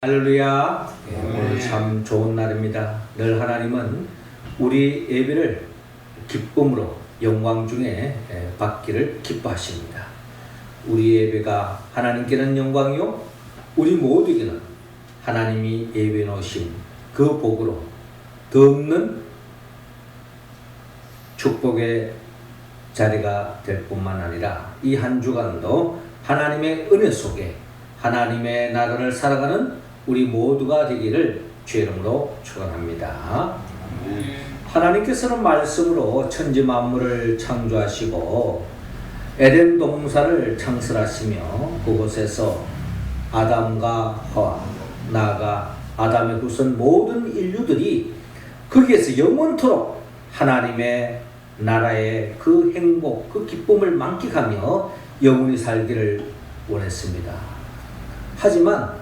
할렐루야. 오늘 참 좋은 날입니다. 늘 하나님은 우리 예배를 기쁨으로 영광 중에 받기를 기뻐하십니다. 우리 예배가 하나님께는 영광이요 우리 모두에게는 하나님이 예배해 놓으신 그 복으로 더없는 축복의 자리가 될 뿐만 아니라 이 한 주간도 하나님의 은혜 속에 하나님의 나라를 살아가는 우리 모두가 되기를 주의 이름으로 축원합니다. 하나님께서는 말씀으로 천지 만물을 창조하시고 에덴 동산을 창설하시며 그곳에서 아담과 하와, 나아가 아담의 후손 모든 인류들이 거기에서 영원토록 하나님의 나라의 그 행복, 그 기쁨을 만끽하며 영원히 살기를 원했습니다. 하지만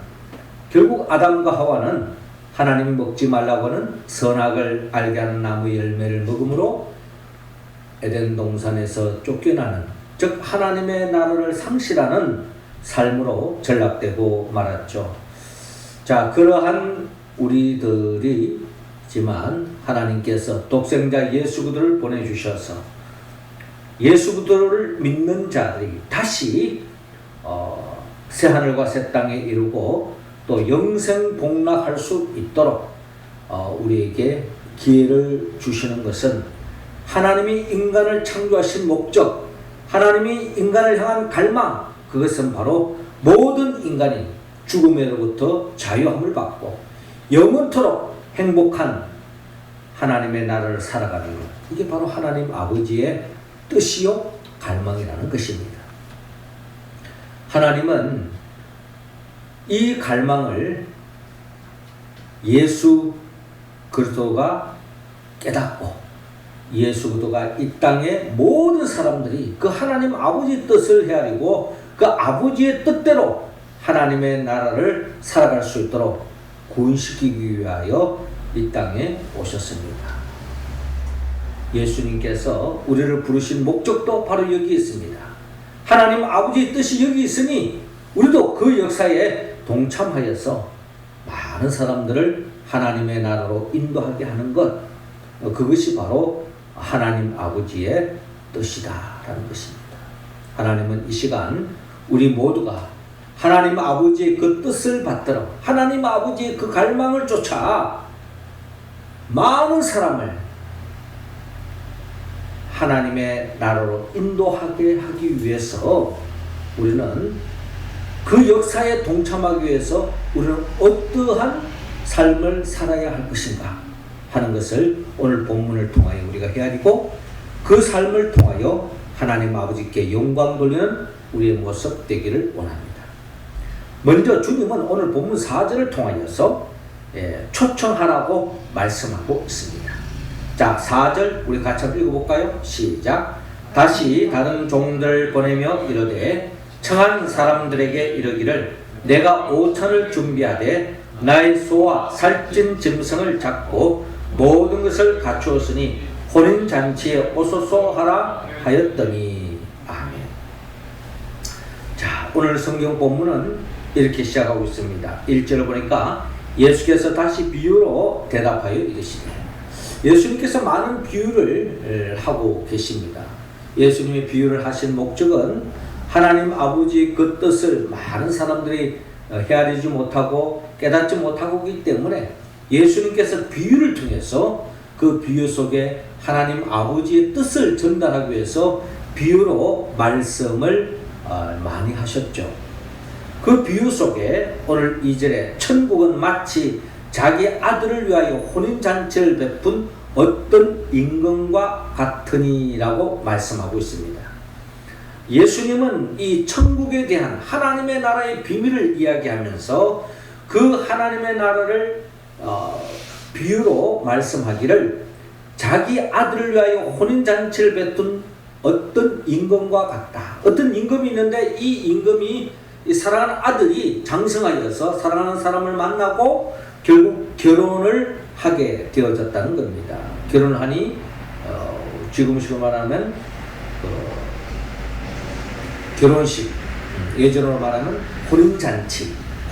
결국 아담과 하와는 하나님이 먹지 말라고 하는 선악을 알게 하는 나무의 열매를 먹음으로 에덴 동산에서 쫓겨나는, 즉 하나님의 나라를 상실하는 삶으로 전락되고 말았죠. 자, 그러한 우리들이지만 하나님께서 독생자 예수 그리스도를 보내주셔서 예수 그리스도를 믿는 자들이 다시 새하늘과 새 땅에 이루고 또 영생 복락할 수 있도록 우리에게 기회를 주시는 것은 하나님이 인간을 창조하신 목적, 하나님이 인간을 향한 갈망, 그것은 바로 모든 인간이 죽음으로부터 자유함을 받고 영원토록 행복한 하나님의 나라를 살아가는 것, 이게 바로 하나님 아버지의 뜻이요 갈망이라는 것입니다. 하나님은 이 갈망을 예수 그리스도가 깨닫고 예수 그리스도가 이 땅의 모든 사람들이 그 하나님 아버지의 뜻을 헤아리고 그 아버지의 뜻대로 하나님의 나라를 살아갈 수 있도록 구원시키기 위하여 이 땅에 오셨습니다. 예수님께서 우리를 부르신 목적도 바로 여기 있습니다. 하나님 아버지의 뜻이 여기 있으니 우리도 그 역사에 동참하여서 많은 사람들을 하나님의 나라로 인도하게 하는 것, 그것이 바로 하나님 아버지의 뜻이다라는 것입니다. 하나님은 이 시간 우리 모두가 하나님 아버지의 그 뜻을 받들어 하나님 아버지의 그 갈망을 쫓아 많은 사람을 하나님의 나라로 인도하게 하기 위해서 우리는 그 역사에 동참하기 위해서 우리는 어떠한 삶을 살아야 할 것인가 하는 것을 오늘 본문을 통하여 우리가 헤아리고 그 삶을 통하여 하나님 아버지께 영광 돌리는 우리의 모습 되기를 원합니다. 먼저 주님은 오늘 본문 4절을 통하여서 초청하라고 말씀하고 있습니다. 자, 4절 우리 같이 한번 읽어볼까요? 시작. 다시 다른 종들을 보내며 이르되 청한 사람들에게 이르기를 내가 오찬을 준비하되 나의 소와 살찐 짐승을 잡고 모든 것을 갖추었으니 혼인잔치에 오소서 하라 하였더니. 아멘. 자, 오늘 성경 본문은 이렇게 시작하고 있습니다. 1절을 보니까 예수께서 다시 비유로 대답하여 이르시되, 예수님께서 많은 비유를 하고 계십니다. 예수님의 비유를 하신 목적은 하나님 아버지의 그 뜻을 많은 사람들이 헤아리지 못하고 깨닫지 못하고 있기 때문에 예수님께서 비유를 통해서 그 비유 속에 하나님 아버지의 뜻을 전달하기 위해서 비유로 말씀을 많이 하셨죠. 그 비유 속에 오늘 2절에 천국은 마치 자기 아들을 위하여 혼인잔치를 베푼 어떤 임금과 같으니라고 말씀하고 있습니다. 예수님은 이 천국에 대한 하나님의 나라의 비밀을 이야기하면서 그 하나님의 나라를 비유로 말씀하기를 자기 아들을 위하여 혼인잔치를 베푼 어떤 임금과 같다. 어떤 임금이 있는데 이 임금이 사랑하는 아들이 장성하여서 사랑하는 사람을 만나고 결국 결혼을 하게 되어졌다는 겁니다. 결혼을 하니 지금식으로 말하면 결혼식, 예전으로 말하면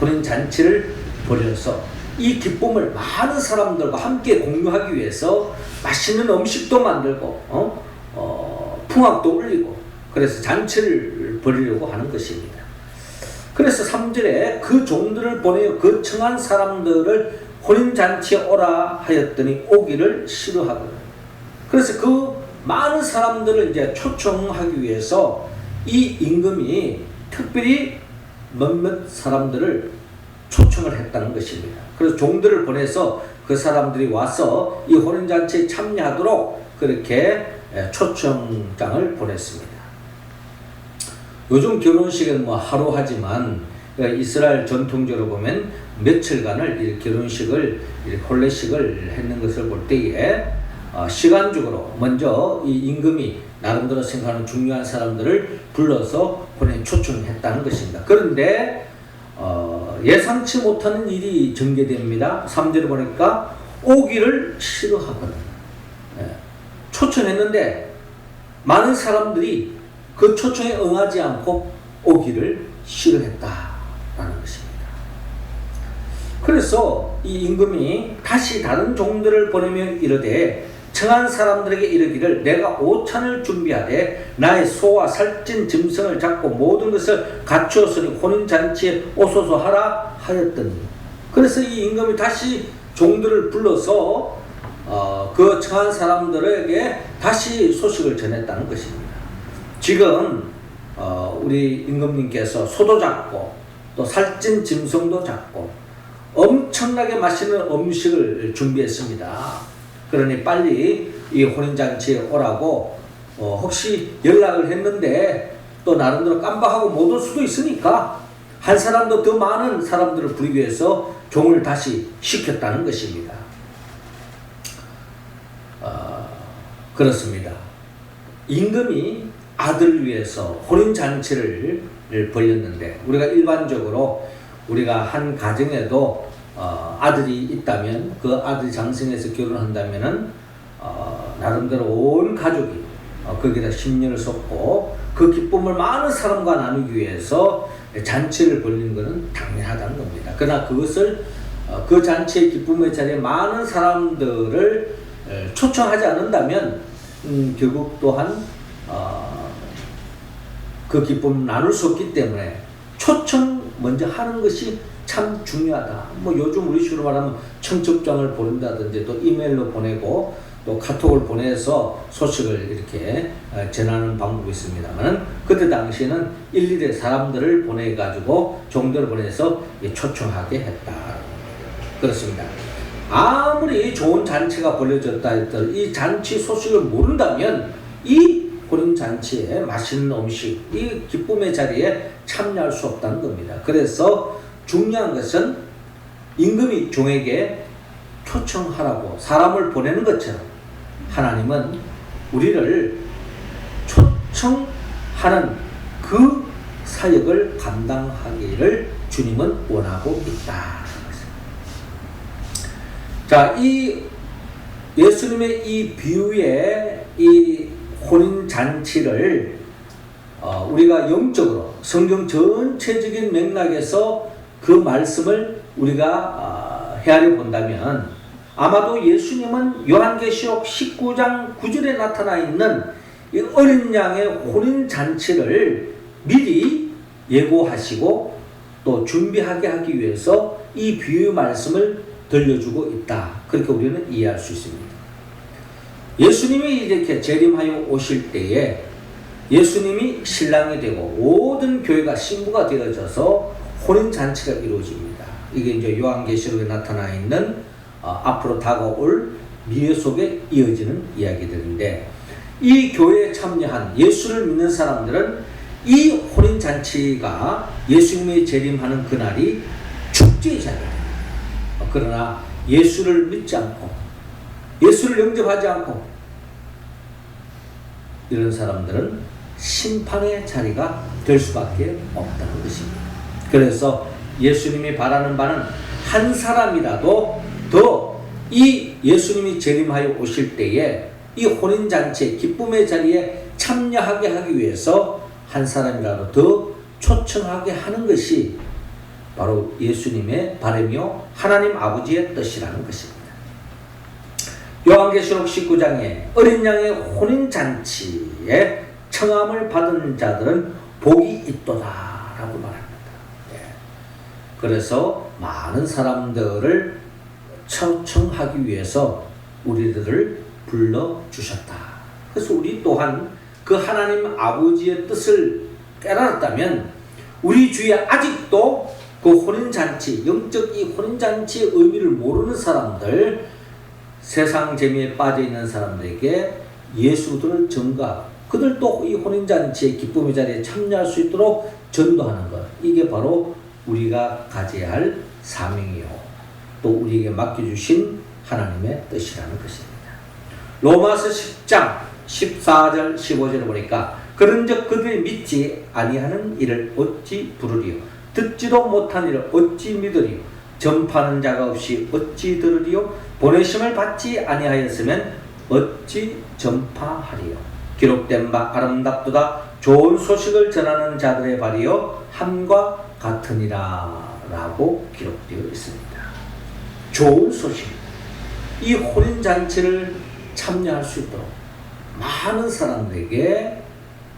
혼인잔치를 벌여서 이 기쁨을 많은 사람들과 함께 공유하기 위해서 맛있는 음식도 만들고 풍악도 울리고 그래서 잔치를 벌이려고 하는 것입니다. 그래서 3절에 그 종들을 보내어 그 청한 사람들을 혼인잔치에 오라 하였더니 오기를 싫어하거든. 그래서 그 많은 사람들을 이제 초청하기 위해서 이 임금이 특별히 몇몇 사람들을 초청을 했다는 것입니다. 그래서 종들을 보내서 그 사람들이 와서 이 혼인잔치에 참여하도록 그렇게 초청장을 보냈습니다. 요즘 결혼식은 뭐 하루 하지만 이스라엘 전통적으로 보면 며칠간을 이 결혼식을 혼례식을 했는 것을 볼 때에 시간적으로 먼저 이 임금이 나름대로 생각하는 중요한 사람들을 불러서 혼인 초청했다는 것입니다. 그런데 예상치 못하는 일이 전개됩니다. 3절에 보니까 오기를 싫어하거든. 초청했는데 많은 사람들이 그 초청에 응하지 않고 오기를 싫어했다라는 것입니다. 그래서 이 임금이 다시 다른 종들을 보내며 이르되 청한 사람들에게 이르기를 내가 오찬을 준비하되 나의 소와 살찐 짐승을 잡고 모든 것을 갖추었으니 혼인잔치에 오소서 하라 하였더니. 그래서 이 임금이 다시 종들을 불러서 그 청한 사람들에게 다시 소식을 전했다는 것입니다. 지금 우리 임금님께서 소도 잡고 또 살찐 짐승도 잡고 엄청나게 맛있는 음식을 준비했습니다. 그러니 빨리 이 혼인잔치에 오라고 혹시 연락을 했는데 또 나름대로 깜빡하고 못 올 수도 있으니까 한 사람도 더 많은 사람들을 부르기 위해서 종을 다시 시켰다는 것입니다. 그렇습니다. 임금이 아들을 위해서 혼인잔치를 벌였는데 우리가 일반적으로 우리가 한 가정에도 아들이 있다면 그 아들이 장성해서 결혼한다면은 나름대로 온 가족이 거기다 심려를 쏟고 그 기쁨을 많은 사람과 나누기 위해서 잔치를 벌리는 것은 당연하다는 겁니다. 그러나 그것을 그 잔치의 기쁨의 자리에 많은 사람들을 초청하지 않는다면 결국 또한 그 기쁨을 나눌 수 없기 때문에 초청 먼저 하는 것이 참 중요하다. 뭐 요즘 우리 식으로 말하면 청첩장을 보낸다든지 또 이메일로 보내고 또 카톡을 보내서 소식을 이렇게 전하는 방법이 있습니다만 그때 당시에는 일일이 사람들을 보내가지고 종들을 보내서 초청하게 했다. 그렇습니다. 아무리 좋은 잔치가 벌려졌다 해도 이 잔치 소식을 모른다면 이 혼인잔치에 맛있는 음식, 이 기쁨의 자리에 참여할 수 없다는 겁니다. 그래서 중요한 것은 임금이 종에게 초청하라고 사람을 보내는 것처럼 하나님은 우리를 초청하는 그 사역을 감당하기를 주님은 원하고 있다. 자, 이 예수님의 이 비유의 이 혼인잔치를 우리가 영적으로 성경 전체적인 맥락에서 그 말씀을 우리가 헤아려 본다면 아마도 예수님은 요한계시록 19장 9절에 나타나 있는 이 어린 양의 혼인잔치를 미리 예고하시고 또 준비하게 하기 위해서 이 비유의 말씀을 들려주고 있다. 그렇게 우리는 이해할 수 있습니다. 예수님이 이렇게 재림하여 오실 때에 예수님이 신랑이 되고 모든 교회가 신부가 되어져서 혼인잔치가 이루어집니다. 이게 이제 요한계시록에 나타나 있는 앞으로 다가올 미래 속에 이어지는 이야기들인데 이 교회에 참여한 예수를 믿는 사람들은 이 혼인잔치가 예수님이 재림하는 그날이 축제의 자리입니다. 그러나 예수를 믿지 않고 예수를 영접하지 않고 이런 사람들은 심판의 자리가 될 수밖에 없다는 것입니다. 그래서 예수님이 바라는 바는 한 사람이라도 더 이 예수님이 재림하여 오실 때에 이 혼인잔치의 기쁨의 자리에 참여하게 하기 위해서 한 사람이라도 더 초청하게 하는 것이 바로 예수님의 바람이요 하나님 아버지의 뜻이라는 것입니다. 요한계시록 19장에 어린 양의 혼인잔치에 청함을 받은 자들은 복이 있도다 라고 말합니다. 그래서 많은 사람들을 초청하기 위해서 우리들을 불러주셨다. 그래서 우리 또한 그 하나님 아버지의 뜻을 깨달았다면 우리 주위에 아직도 그 혼인잔치, 영적 이 혼인잔치의 의미를 모르는 사람들, 세상 재미에 빠져있는 사람들에게 예수들을 전가하고 그들도 이 혼인잔치의 기쁨의 자리에 참여할 수 있도록 전도하는 것, 이게 바로 우리가 가져야 할 사명이요 또 우리에게 맡겨주신 하나님의 뜻이라는 것입니다. 로마서 10장 14절 15절을 보니까 그런즉 그들이 믿지 아니하는 일을 어찌 부르리요 듣지도 못한 일을 어찌 믿으리요 전파하는 자가 없이 어찌 들으리요 보내심을 받지 아니하였으면 어찌 전파하리요 기록된 바 아름답도다 좋은 소식을 전하는 자들의 발이요 함과 같으니라 라고 기록되어 있습니다. 좋은 소식, 이 혼인잔치를 참여할 수 있도록 많은 사람들에게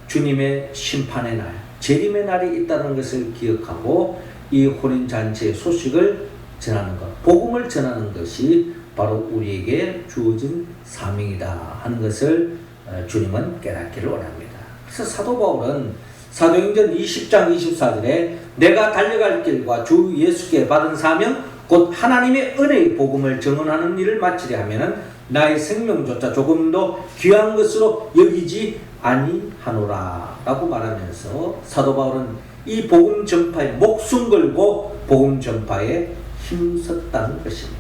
주님의 심판의 날, 재림의 날이 있다는 것을 기억하고 이 혼인잔치의 소식을 전하는 것, 복음을 전하는 것이 바로 우리에게 주어진 사명이다 하는 것을 주님은 깨닫기를 원합니다. 그래서 사도 바울은 사도행전 20장 24절에 내가 달려갈 길과 주 예수께 받은 사명 곧 하나님의 은혜의 복음을 증언하는 일을 마치려 하면은 나의 생명조차 조금도 귀한 것으로 여기지 아니하노라 라고 말하면서 사도 바울은 이 복음 전파에 목숨 걸고 복음 전파에 힘썼다는 것입니다.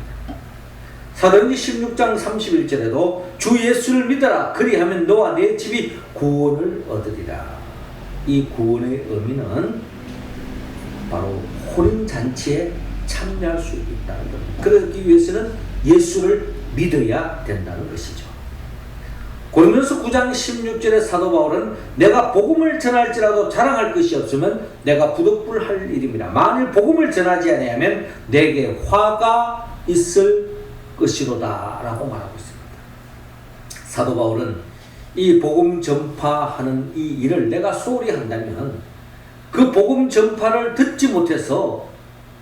사도행전 16장 31절에도 주 예수를 믿어라 그리하면 너와 내 집이 구원을 얻으리라. 이 구원의 의미는 바로 혼인잔치에 참여할 수 있다는 겁니다. 그러기 위해서는 예수를 믿어야 된다는 것이죠. 고린도서 9장 16절에 사도 바울은 내가 복음을 전할지라도 자랑할 것이 없으면 내가 부득불할 일입니다. 만일 복음을 전하지 아니하면 내게 화가 있을 것이로다 라고 말하고 있습니다. 사도 바울은 이 복음 전파하는 이 일을 내가 소홀히 한다면 그 복음 전파를 듣지 못해서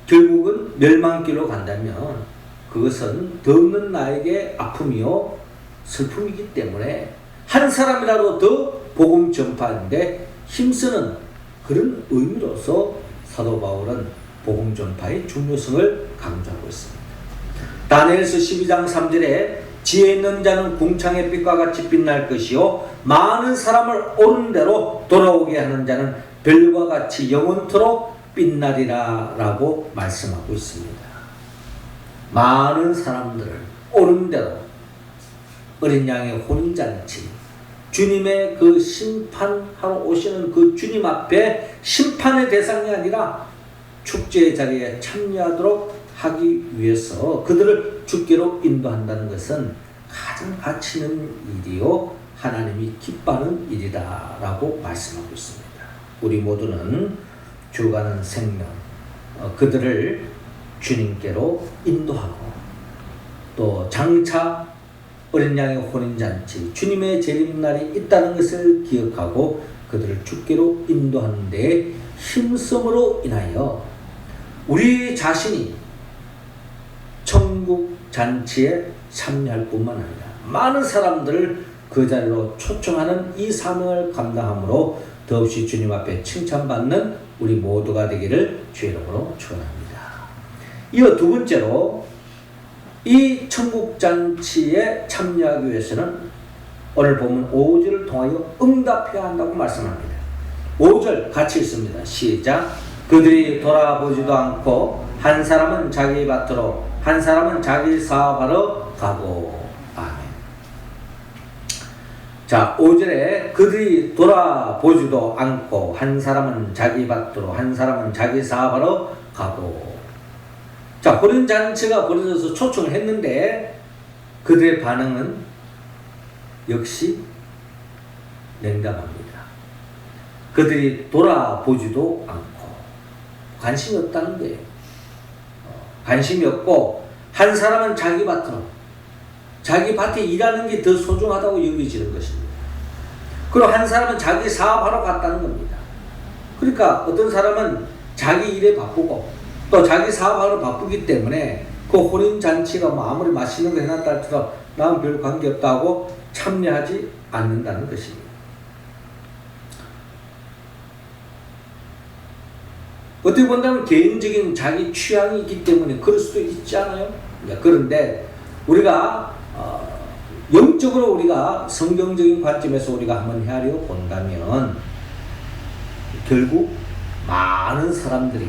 결국은 멸망길로 간다면 그것은 더 없는 나에게 아픔이요 슬픔이기 때문에 한 사람이라도 더 복음 전파하는데 힘쓰는 그런 의미로서 사도 바울은 복음 전파의 중요성을 강조하고 있습니다. 다니엘서 12장 3절에 지혜 있는 자는 궁창의 빛과 같이 빛날 것이요 많은 사람을 옳은 대로 돌아오게 하는 자는 별과 같이 영원토록 빛나리라 라고 말씀하고 있습니다. 많은 사람들을 옳은 대로 어린 양의 혼인잔치 주님의 그 심판하러 오시는 그 주님 앞에 심판의 대상이 아니라 축제의 자리에 참여하도록 하기 위해서 그들을 주께로 인도한다는 것은 가장 가치 있는 일이요 하나님이 기뻐하는 일이다 라고 말씀하고 있습니다. 우리 모두는 주가는 생명 그들을 주님께로 인도하고 또 장차 어린 양의 혼인잔치 주님의 재림날이 있다는 것을 기억하고 그들을 주께로 인도하는 데 힘쓰므로 인하여 우리 자신이 천국 잔치에 참여할 뿐만 아니라 많은 사람들을 그 자리로 초청하는 이 사명을 감당함으로 더없이 주님 앞에 칭찬받는 우리 모두가 되기를 주의 이름으로 축원합니다. 이어 두 번째로 이 천국 잔치에 참여하기 위해서는 오늘 보면 5절을 통하여 응답해야 한다고 말씀합니다. 5절 같이 읽습니다. 시작. 그들이 돌아보지도 않고 한 사람은 자기 밭으로 한 사람은 자기 사업하러 가고. 아멘. 자, 5절에 그들이 돌아보지도 않고 한 사람은 자기 밭으로 한 사람은 자기 사업하러 가고. 자, 혼인잔치가 벌어져서 초청을 했는데 그들의 반응은 역시 냉담합니다. 그들이 돌아보지도 않고 관심이 없다는 거예요. 관심이 없고 한 사람은 자기 밭으로, 자기 밭에 일하는 게 더 소중하다고 여겨지는 것입니다. 그리고 한 사람은 자기 사업하러 갔다는 겁니다. 그러니까 어떤 사람은 자기 일에 바쁘고 또 자기 사업하러 바쁘기 때문에 그 혼인잔치가 뭐 아무리 맛있는 거 해놨다 할지라도 나는 별 관계없다고 참여하지 않는다는 것입니다. 어떻게 본다면 개인적인 자기 취향이 있기 때문에 그럴 수도 있지 않아요? 그런데 우리가 영적으로 우리가 성경적인 관점에서 우리가 한번 헤아려 본다면 결국 많은 사람들이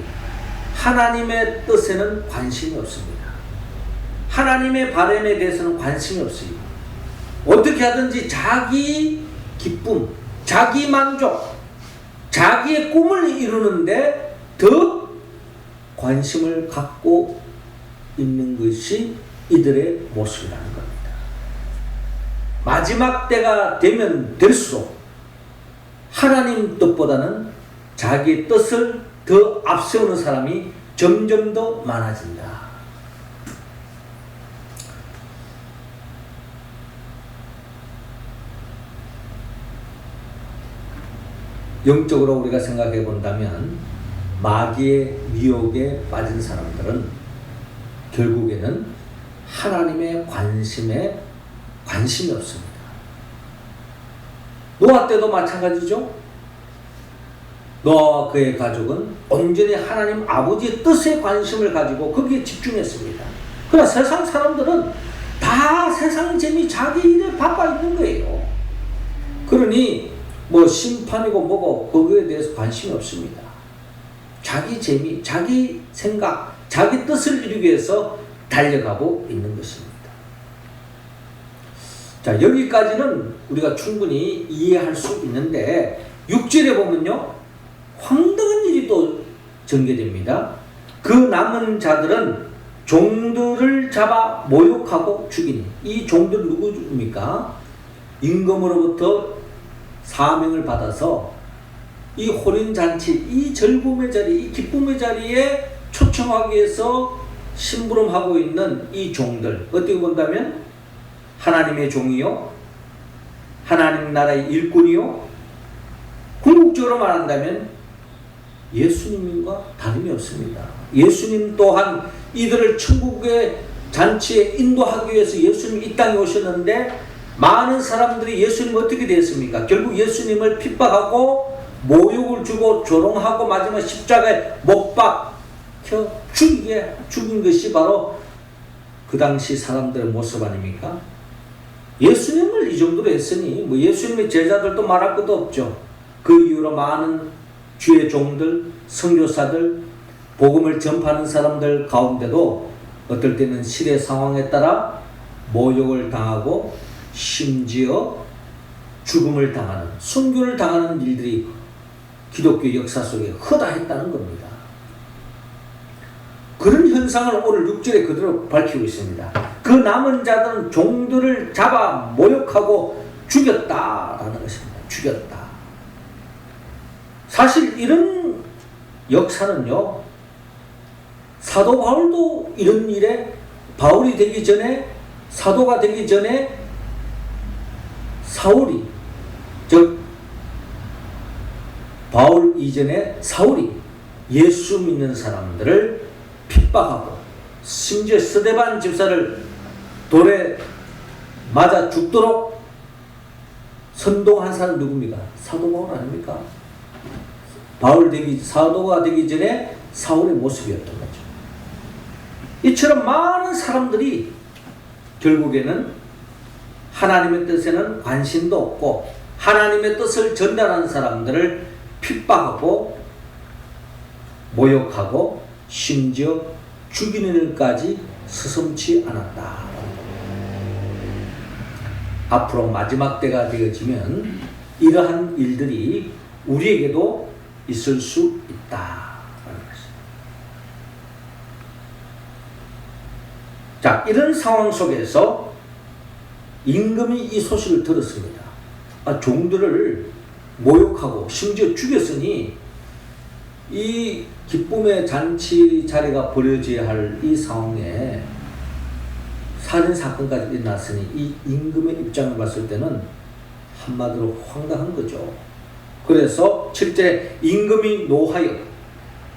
하나님의 뜻에는 관심이 없습니다. 하나님의 바람에 대해서는 관심이 없습니다. 어떻게 하든지 자기 기쁨, 자기 만족, 자기의 꿈을 이루는데 더 관심을 갖고 있는 것이 이들의 모습이라는 겁니다. 마지막 때가 되면 될수록 하나님 뜻보다는 자기의 뜻을 더 앞세우는 사람이 점점 더 많아진다. 영적으로 우리가 생각해 본다면 마귀의 미혹에 빠진 사람들은 결국에는 하나님의 관심이 없습니다. 노아 때도 마찬가지죠. 노아와 그의 가족은 온전히 하나님 아버지의 뜻에 관심을 가지고 거기에 집중했습니다. 그러나 세상 사람들은 다 세상 재미 자기 일에 바빠 있는 거예요. 그러니 뭐 심판이고 뭐고 거기에 대해서 관심이 없습니다. 자기 재미, 자기 생각, 자기 뜻을 이루기 위해서 달려가고 있는 것입니다. 자, 여기까지는 우리가 충분히 이해할 수 있는데 6절에 보면요, 황당한 일이 또 전개됩니다. 그 남은 자들은 종들을 잡아 모욕하고 죽이니. 이 종들 누구입니까? 임금으로부터 사명을 받아서 이 혼인잔치, 이 즐거움의 자리, 이 기쁨의 자리에 초청하기 위해서 심부름하고 있는 이 종들, 어떻게 본다면 하나님의 종이요, 하나님 나라의 일꾼이요, 궁극적으로 말한다면 예수님과 다름이 없습니다. 예수님 또한 이들을 천국의 잔치에 인도하기 위해서 예수님이 이 땅에 오셨는데 많은 사람들이 예수님을 어떻게 됐습니까? 결국 예수님을 핍박하고 모욕을 주고 조롱하고 마지막 십자가에 못 박혀 죽인 것이 바로 그 당시 사람들의 모습 아닙니까? 예수님을 이 정도로 했으니 뭐 예수님의 제자들도 말할 것도 없죠. 그 이후로 많은 주의 종들, 선교사들, 복음을 전파하는 사람들 가운데도 어떨 때는 시대 상황에 따라 모욕을 당하고 심지어 죽음을 당하는, 순교를 당하는 일들이 기독교 역사 속에 허다했다는 겁니다. 그런 현상을 오늘 6절에 그대로 밝히고 있습니다. 그 남은 자들은 종들을 잡아 모욕하고 죽였다라는 것입니다. 죽였다. 사실 이런 역사는요, 사도 바울도 이런 일에 바울이 되기 전에, 사도가 되기 전에 사울이, 즉 바울 이전에 사울이 예수 믿는 사람들을 핍박하고 심지어 스데반 집사를 돌에 맞아 죽도록 선동한 사람 누굽니까? 사도 바울 아닙니까? 사도가 되기 전에 사울의 모습이었던 거죠. 이처럼 많은 사람들이 결국에는 하나님의 뜻에는 관심도 없고 하나님의 뜻을 전달하는 사람들을 핍박하고 모욕하고 심지어 죽이는 일까지 서슴지 않았다. 앞으로 마지막 때가 되어지면 이러한 일들이 우리에게도 있을 수 있다. 자, 이런 상황 속에서 임금이 이 소식을 들었습니다. 종들을 모욕하고 심지어 죽였으니 이 기쁨의 잔치 자리가 벌어져야 할 이 상황에 살인 사건까지 일어났으니 이 임금의 입장을 봤을 때는 한마디로 황당한 거죠. 그래서 7절에 임금이 노하여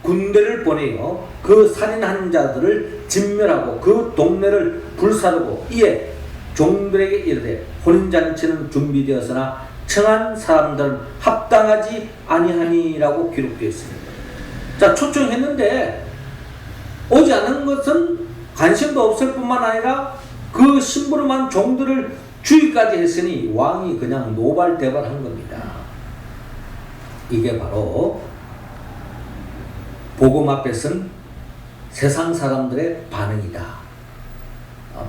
군대를 보내어 그 살인한 자들을 진멸하고 그 동네를 불사르고 이에 종들에게 이르되 혼인잔치는 준비되었으나 청한 사람들은 합당하지 아니하니라고 기록되어 있습니다. 자, 초청했는데 오지 않은 것은 관심도 없을 뿐만 아니라 그 심부름한 종들을 주의까지 했으니 왕이 그냥 노발대발한 겁니다. 이게 바로 복음 앞에 선 세상 사람들의 반응이다.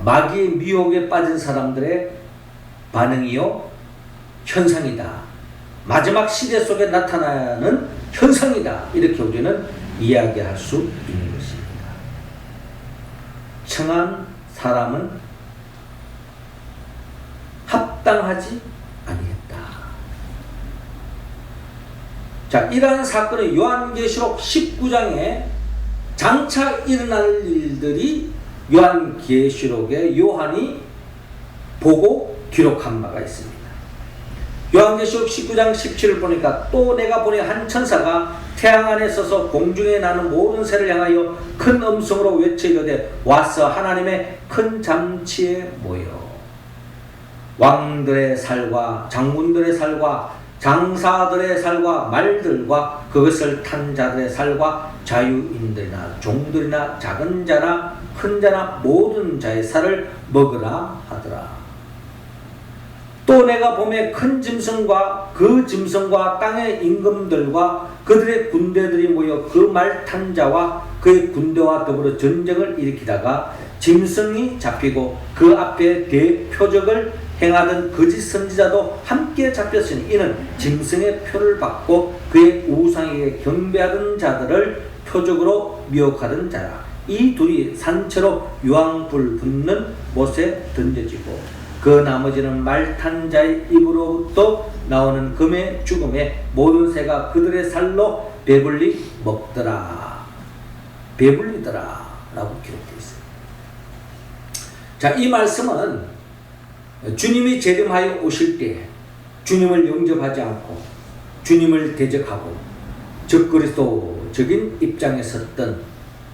마귀의 미혹에 빠진 사람들의 반응이요 현상이다. 마지막 시대 속에 나타나는 현상이다. 이렇게 우리는 이야기할 수 있는 것입니다. 청한 사람은 합당하지 아니했다. 자, 이러한 사건은 요한계시록 19장에 장차 일어날 일들이 요한계시록에 요한이 보고 기록한 바가 있습니다. 요한계시록 19장 17을 보니까 또 내가 보니 한 천사가 태양 안에 서서 공중에 나는 모든 새를 향하여 큰 음성으로 외쳐 이르되 와서 하나님의 큰 잔치에 모여 왕들의 살과 장군들의 살과 장사들의 살과 말들과 그것을 탄 자들의 살과 자유인들이나 종들이나 작은 자나 큰 자나 모든 자의 살을 먹으라 하더라. 또 내가 봄에 큰 짐승과 그 짐승과 땅의 임금들과 그들의 군대들이 모여 그 말 탄 자와 그의 군대와 더불어 전쟁을 일으키다가 짐승이 잡히고 그 앞에 대표적을 행하던 거짓 선지자도 함께 잡혔으니 이는 짐승의 표를 받고 그의 우상에게 경배하던 자들을 표적으로 미혹하던 자라. 이 둘이 산채로 유황불 붙는 못에 던져지고 그 나머지는 말 탄 자의 입으로부터 나오는 금의 죽음에 모든 새가 그들의 살로 배불리 먹더라. 배불리더라 라고 기록되어 있습니다. 자, 이 말씀은 주님이 재림하여 오실 때 주님을 영접하지 않고 주님을 대적하고 적그리스도적인 입장에 섰던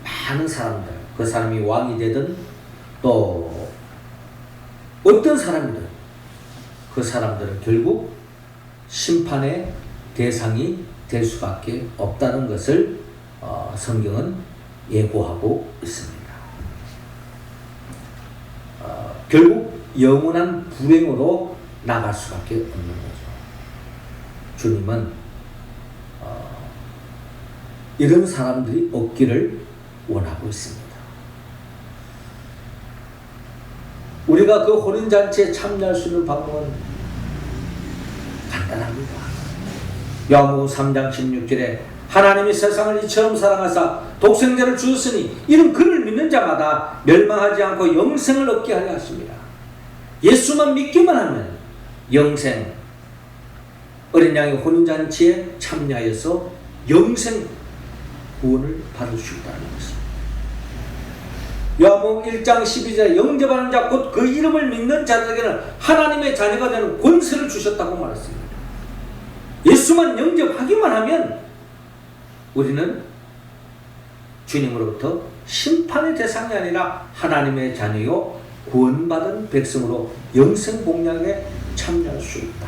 많은 사람들, 그 사람이 왕이 되든 또 어떤 사람이든 그 사람들은 결국 심판의 대상이 될 수밖에 없다는 것을 성경은 예고하고 있습니다. 결국 영원한 불행으로 나갈 수밖에 없는 거죠. 주님은 이런 사람들이 없기를 원하고 있습니다. 우리가 그 혼인잔치에 참여할 수 있는 방법은 간단합니다. 요한복음 3장 16절에 하나님이 세상을 이처럼 사랑하사 독생자를 주었으니 이는 그를 믿는 자마다 멸망하지 않고 영생을 얻게 하려 하십니다. 예수만 믿기만 하면 영생, 어린 양의 혼인잔치에 참여하여서 영생 구원을 받을 수 있다는 것입니다. 요한복음 1장 12절에 영접하는 자 곧 그 이름을 믿는 자들에게는 하나님의 자녀가 되는 권세를 주셨다고 말했습니다. 예수만 영접하기만 하면 우리는 주님으로부터 심판의 대상이 아니라 하나님의 자녀요 구원받은 백성으로 영생 복락에 참여할 수 있다.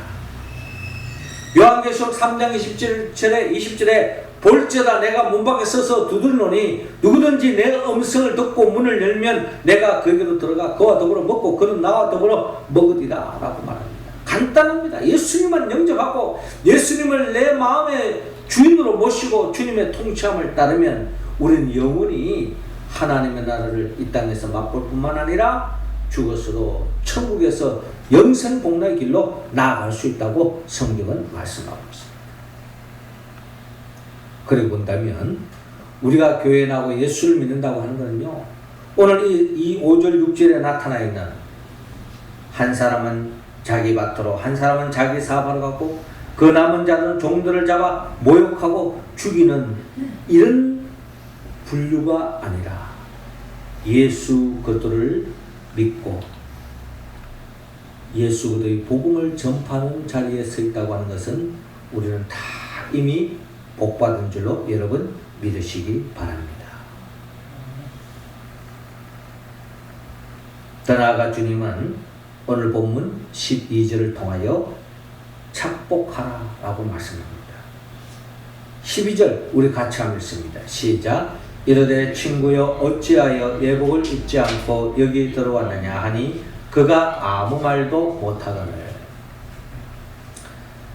요한계시록 3장 20절에 볼지어다 내가 문 밖에 서서 두드리노니 누구든지 내 음성을 듣고 문을 열면 내가 그에게로 들어가 그와 더불어 먹고 그는 나와 더불어 먹으리라 라고 말합니다. 간단합니다. 예수님만 영접하고 예수님을 내 마음의 주인으로 모시고 주님의 통치함을 따르면 우리는 영원히 하나님의 나라를 이 땅에서 맛볼 뿐만 아니라 죽었어도 천국에서 영생 복락의 길로 나아갈 수 있다고 성경은 말씀하고 있습니다. 그리고 본다면 우리가 교회에 나오고 예수를 믿는다고 하는 것은요, 오늘 이 5절 6절에 나타나 있는 한 사람은 자기 밭으로 한 사람은 자기 사업하러 가고 그 남은 자는 종들을 잡아 모욕하고 죽이는 이런 분류가 아니라 예수 그리스도를 믿고 예수 그리스도의 복음을 전파하는 자리에 서 있다고 하는 것은 우리는 다 이미 복받은 줄로 여러분 믿으시기 바랍니다. 더 나아가 주님은 오늘 본문 12절을 통하여 착복하라 라고 말씀합니다. 12절 우리 같이 한번 읽습니다. 시작. 이르되 친구여 어찌하여 예복을 입지 않고 여기 들어왔느냐 하니 그가 아무 말도 못하거늘.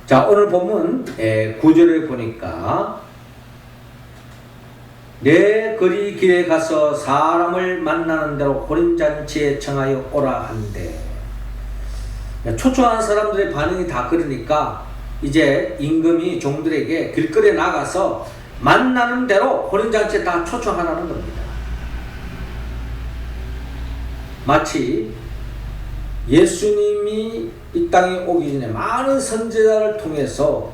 자, 오늘 본문 9절을 보니까 내 거리 길에 가서 사람을 만나는 대로 혼인잔치에 청하여 오라 한대. 초청한 사람들의 반응이 다 그러니까 이제 임금이 종들에게 길거리에 나가서 만나는 대로 혼인잔치에 다 초청하라는 겁니다. 마치 예수님이 이 땅에 오기 전에 많은 선지자를 통해서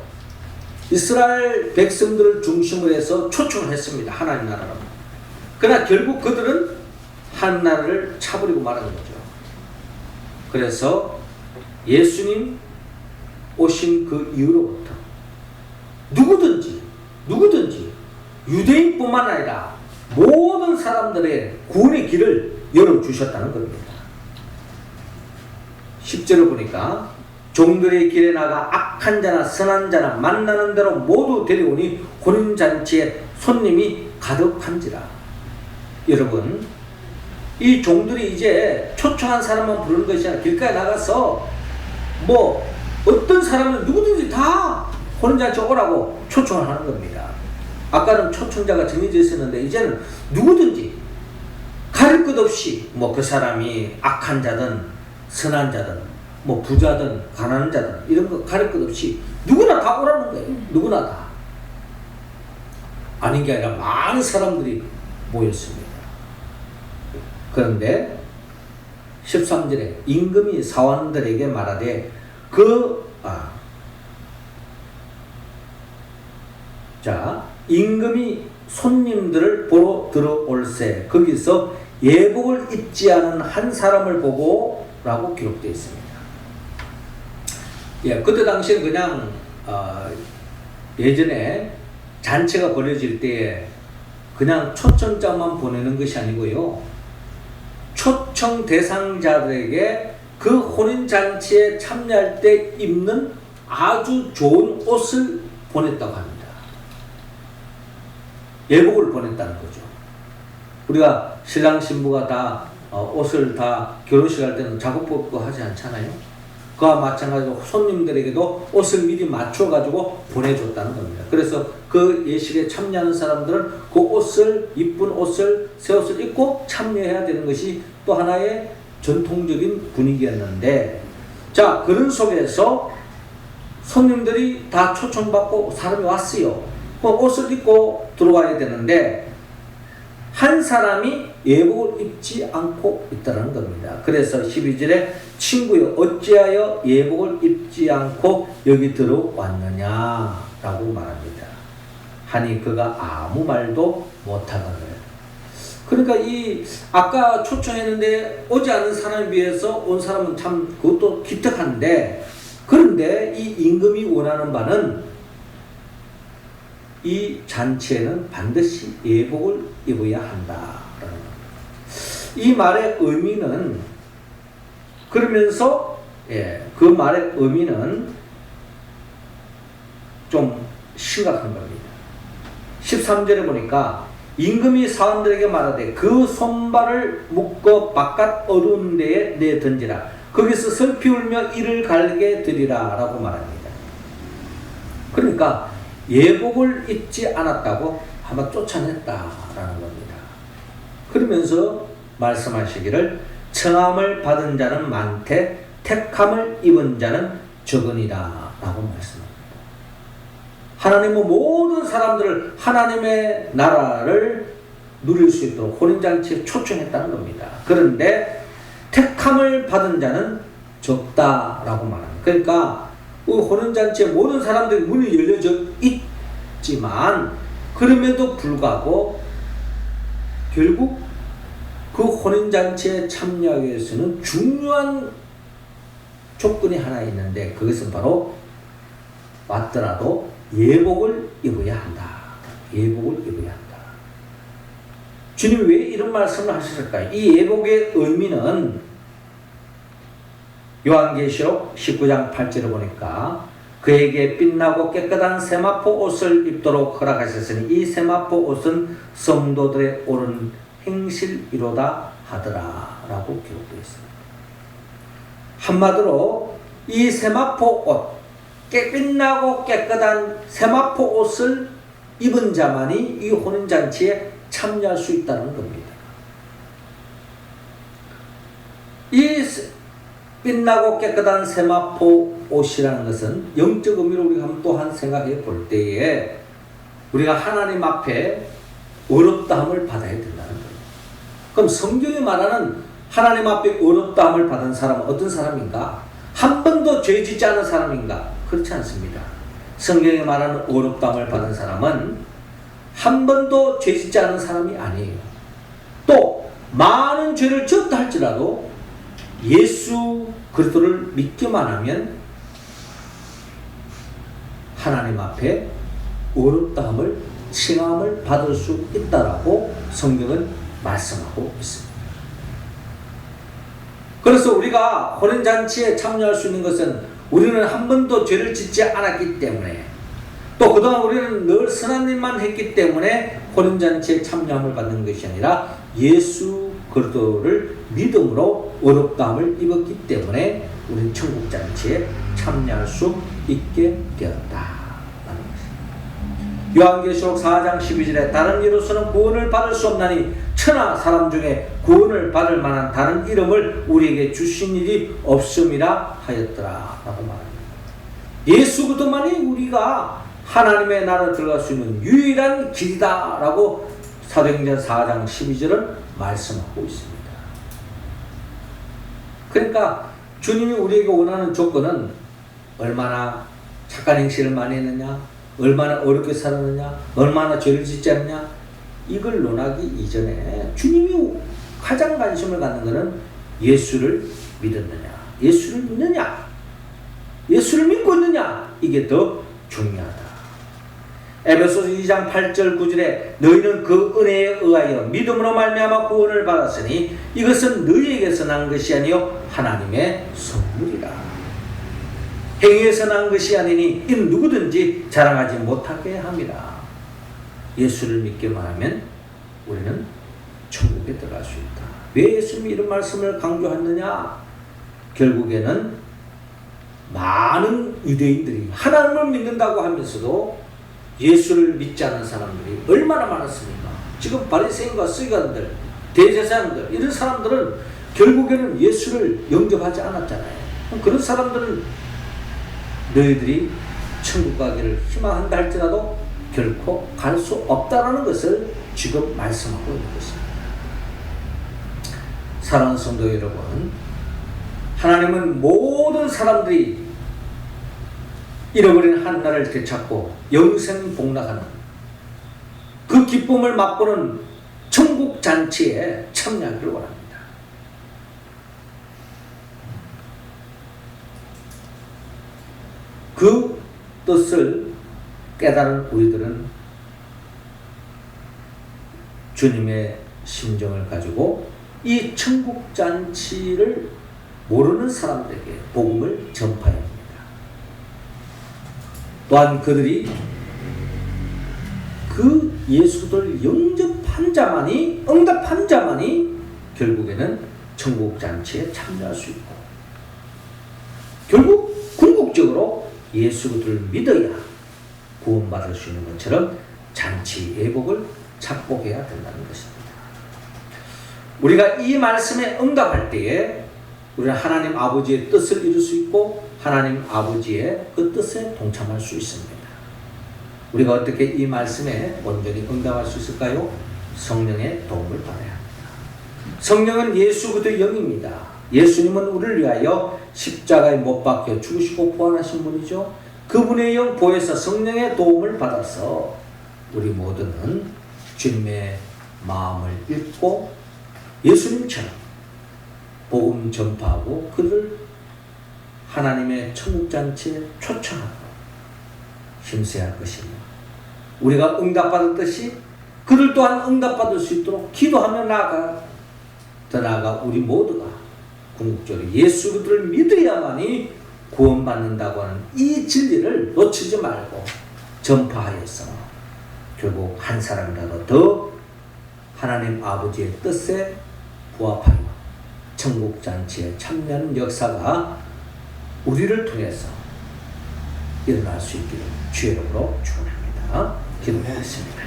이스라엘 백성들을 중심으로 해서 초청을 했습니다. 하나님 나라로. 그러나 결국 그들은 하나님 나라를 차버리고 말하는 거죠. 그래서 예수님 오신 그 이후로부터 누구든지 유대인뿐만 아니라 모든 사람들의 구원의 길을 열어주셨다는 겁니다. 10절을 보니까 종들의 길에 나가 악한 자나 선한 자나 만나는 대로 모두 데려오니 혼인잔치에 손님이 가득한지라. 여러분, 이 종들이 이제 초청한 사람만 부르는 것이 아니라 길가에 나가서 뭐 어떤 사람은 누구든지 다 혼인잔치에 오라고 초청을 하는 겁니다. 아까는 초청자가 정해져 있었는데 이제는 누구든지 가릴 것 없이 뭐 그 사람이 악한 자든 선한 자든 뭐 부자든 가난한 자든 이런 거 가릴 것 없이 누구나 다 오라는 거예요. 누구나 다. 아닌 게 아니라 많은 사람들이 모였습니다. 그런데 13절에 임금이 사원들에게 말하되 임금이 손님들을 보러 들어올세 거기서 예복을 입지 않은 한 사람을 보고 라고 기록되어 있습니다. 예, 그때 당시엔 그냥 예전에 잔치가 벌어질 때에 그냥 초청장만 보내는 것이 아니고요. 초청 대상자들에게 그 혼인잔치에 참여할 때 입는 아주 좋은 옷을 보냈다고 합니다. 예복을 보냈다는 거죠. 우리가 신랑 신부가 다 옷을 다 결혼식 할 때는 작업 벗고 하지 않잖아요. 그와 마찬가지로 손님들에게도 옷을 미리 맞춰가지고 보내줬다는 겁니다. 그래서 그 예식에 참여하는 사람들은 그 옷을, 이쁜 옷을, 새 옷을 입고 참여해야 되는 것이 또 하나의 전통적인 분위기였는데, 자, 그런 속에서 손님들이 다 초청받고 사람이 왔어요. 그 옷을 입고 들어와야 되는데, 한 사람이 예복을 입지 않고 있다는 겁니다. 그래서 12절에 친구여 어찌하여 예복을 입지 않고 여기 들어왔느냐 라고 말합니다. 하니 그가 아무 말도 못하거늘. 그러니까 이 아까 초청했는데 오지 않은 사람에 비해서 온 사람은 참 그것도 기특한데, 그런데 이 임금이 원하는 바는 이 잔치에는 반드시 예복을 입어야 한다라는 겁니다. 이 말의 의미는 그러면서 그 말의 의미는 좀 심각한 겁니다. 13절에 보니까 임금이 사원들에게 말하되 그 손발을 묶어 바깥 어두운 데에 내던지라. 거기서 슬피 울며 이를 갈게 드리라 라고 말합니다. 그러니까 예복을 입지 않았다고 아마 쫓아냈다라는 겁니다. 그러면서 말씀하시기를 청함을 받은 자는 많되 택함을 입은 자는 적으니라 라고 말씀합니다. 하나님은 모든 사람들을 하나님의 나라를 누릴 수 있도록 혼인잔치에 초청했다는 겁니다. 그런데 택함을 받은 자는 적다라고 말합니다. 그러니까 혼인잔치에 모든 사람들이 문이 열려져 있지만 그럼에도 불구하고 결국 그 혼인잔치에 참여하기 위해서는 중요한 조건이 하나 있는데, 그것은 바로 왔더라도 예복을 입어야 한다. 예복을 입어야 한다. 주님이 왜 이런 말씀을 하셨을까요? 이 예복의 의미는 요한계시록 19장 8절을 보니까 그에게 빛나고 깨끗한 세마포 옷을 입도록 허락하셨으니 이 세마포 옷은 성도들의 옳은 행실이로다 하더라 라고 기록되어 있습니다. 한마디로 이 세마포 옷, 빛나고 깨끗한 세마포 옷을 입은 자만이 이 혼인잔치에 참여할 수 있다는 겁니다. 이 빛나고 깨끗한 세마포 옷이라는 것은 영적 의미로 우리가 또한 생각해 볼 때에 우리가 하나님 앞에 의롭다함을 받아야 된다는 거예요. 그럼 성경이 말하는 하나님 앞에 의롭다함을 받은 사람은 어떤 사람인가? 한 번도 죄 짓지 않은 사람인가? 그렇지 않습니다. 성경이 말하는 의롭다함을 받은 사람은 한 번도 죄 짓지 않은 사람이 아니에요. 또 많은 죄를 지었다 할지라도 예수 그리스도를 믿기만 하면 하나님 앞에 의롭다함을 칭함을 받을 수 있다라고 성경은 말씀하고 있습니다. 그래서 우리가 혼인잔치에 참여할 수 있는 것은 우리는 한 번도 죄를 짓지 않았기 때문에, 또 그동안 우리는 늘 선한 일만 했기 때문에 혼인잔치에 참여함을 받는 것이 아니라 예수 그리스도를 믿음으로 의롭다함을 입었기 때문에 우리는 천국잔치에 참여할 수 있게 되었다. 요한계시록 4장 12절에 다른 이로서는 구원을 받을 수 없나니 천하 사람 중에 구원을 받을 만한 다른 이름을 우리에게 주신 일이 없음이라 하였더라 라고 말합니다. 예수 그리스도만이 우리가 하나님의 나라에 들어갈 수 있는 유일한 길이다 라고 사도행전 4장 12절은 말씀하고 있습니다. 그러니까 주님이 우리에게 원하는 조건은 얼마나 착한 행실을 많이 했느냐, 얼마나 어렵게 살았느냐, 얼마나 죄를 짓지 않느냐, 이걸 논하기 이전에 주님이 가장 관심을 갖는 것은 예수를 믿었느냐, 예수를 믿느냐, 예수를 믿고 있느냐, 이게 더 중요하다. 에베소서 2장 8절 9절에 너희는 그 은혜에 의하여 믿음으로 말미암아 구원을 받았으니 이것은 너희에게서 난 것이 아니요 하나님의 선물이라. 행위에서 난 것이 아니니 이는 누구든지 자랑하지 못하게 함이라. 예수를 믿기만 하면 우리는 천국에 들어갈 수 있다. 왜 예수님이 이런 말씀을 강조했느냐? 결국에는 많은 유대인들이 하나님을 믿는다고 하면서도 예수를 믿지 않는 사람들이 얼마나 많았습니까? 지금 바리새인과 서기관들, 대제사장들, 이런 사람들은 결국에는 예수를 영접하지 않았잖아요. 그런 사람들은 너희들이 천국 가기를 희망한다 할지라도 결코 갈 수 없다라는 것을 지금 말씀하고 있는 것입니다. 사랑하는 성도 여러분, 하나님은 모든 사람들이 잃어버린 한나를 되찾고 영생 복락하는 그 기쁨을 맛보는 천국 잔치에 참여하기를 원합니다. 그 뜻을 깨달은 우리들은 주님의 심정을 가지고 이 천국 잔치를 모르는 사람들에게 복음을 전파해야 합니다. 또한 그들이 그 예수를 영접한 자만이, 응답한 자만이 결국에는 천국 잔치에 참여할 수 있고, 결국 궁극적으로 예수를 믿어야 구원받을 수 있는 것처럼 잔치 예복을 착복해야 된다는 것입니다. 우리가 이 말씀에 응답할 때에 우리는 하나님 아버지의 뜻을 이룰 수 있고 하나님 아버지의 그 뜻에 동참할 수 있습니다. 우리가 어떻게 이 말씀에 온전히 응답할 수 있을까요? 성령의 도움을 받아야 합니다. 성령은 예수 그리스도의 영입니다. 예수님은 우리를 위하여 십자가에 못 박혀 죽으시고 부활하신 분이죠. 그분의 영 보혜사 성령의 도움을 받아서 우리 모두는 주님의 마음을 읽고 예수님처럼 복음 전파하고 그들 하나님의 천국잔치에 초청하고 힘써야 할 것입니다. 우리가 응답받았듯이 그들 또한 응답받을 수 있도록 기도하며 나아가 더 나아가 우리 모두가 궁극적으로 예수 그들을 믿어야만이 구원받는다고 하는 이 진리를 놓치지 말고 전파하여서 결국 한 사람이라도 더 하나님 아버지의 뜻에 부합하여 천국잔치에 참여하는 역사가 우리를 통해서 일어날 수 있기를 주의 이름으로 축원합니다. 기도하겠습니다.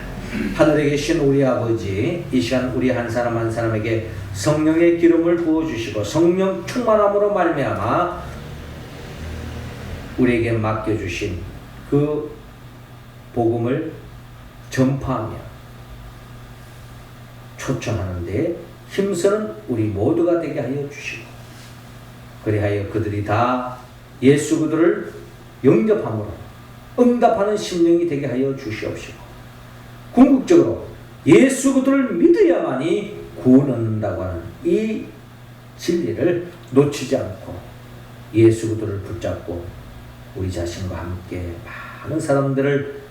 하늘에 계신 우리 아버지, 이 시간 우리 한 사람 한 사람에게 성령의 기름을 부어주시고 성령 충만함으로 말미암아 우리에게 맡겨주신 그 복음을 전파하며 초청하는 데 힘쓰는 우리 모두가 되게 하여 주시고 그리하여 그들이 다 예수 그들을 영접함으로 응답하는 심령이 되게 하여 주시옵시고 궁극적으로 예수 그들을 믿어야만이 구원 얻는다고 하는 이 진리를 놓치지 않고 예수 그들을 붙잡고 우리 자신과 함께 많은 사람들을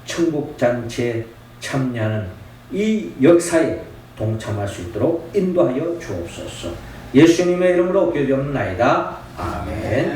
천국잔치에 참여하는 이 역사에 동참할 수 있도록 인도하여 주옵소서. 예수님의 이름으로 기도하옵나이다. 아멘.